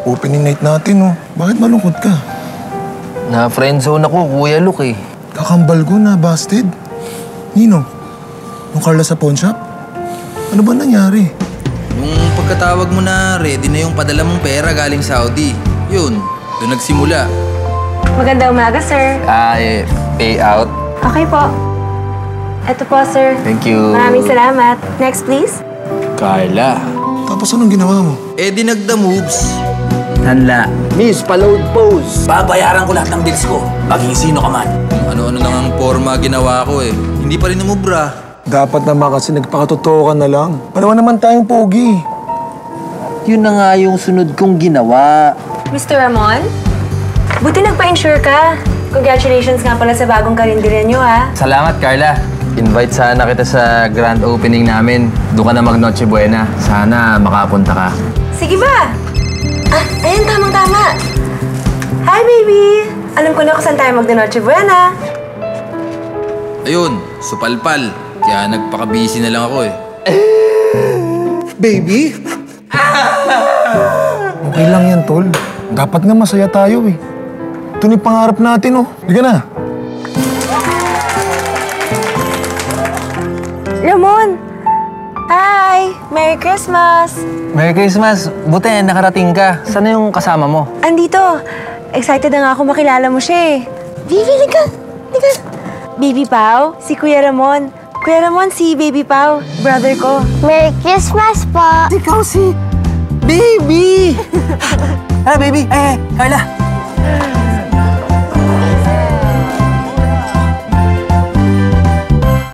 Opening night natin, oh. Bakit malungkot ka? Na-friendzone ako, Kuya Luke eh. Kakambal ko na, busted. Nino, nung Carla sa pawn shop? Ano ba nangyari? Yung pagkatawag mo na ready na yung padala mong pera galing Saudi. Yun, doon nagsimula. Magandang umaga, sir. Payout. Okay po. Ito po, sir. Thank you. Maraming salamat. Next, please. Carla. Tapos anong ginawa mo? Eh di nagda-moves. Hanla. Miss, pa-load pose. Babayaran ko lahat ng deals ko. Maging sino ka man. Kung ano-ano lang ang forma ginawa ko eh. Hindi pa rin namubra. Dapat naman kasi nagpakatotoo ka na lang. Palawa naman tayong pogi. Yun na nga yung sunod kong ginawa. Mr. Ramon? Buti nagpa-insure ka. Congratulations nga pala sa bagong karinderya niyo, ha? Salamat, Carla. Invite sana kita sa grand opening namin. Doon ka na mag-Noche Buena. Sana makapunta ka. Sige ba? Ayun, tamang-tama. Hi, baby! Alam ko na kung saan tayo mag-Noche Buena. Ayun, supalpal. Kaya nagpaka-busy na lang ako eh. Baby? Okay lang yan, tol. Dapat nga masaya tayo eh. Ito na yung pangarap natin, oh. Hindi ka na. Ramon! Hi! Merry Christmas! Merry Christmas. Buti nakarating ka. Sana yung kasama mo? Andito. Excited na nga ako makilala mo siya eh. Vivi, liga! Liga! Baby Pao, si Kuya Ramon. Kuya Ramon, si Baby Pao, brother ko. Merry Christmas po! Ikaw si... Baby! Baby. Carla.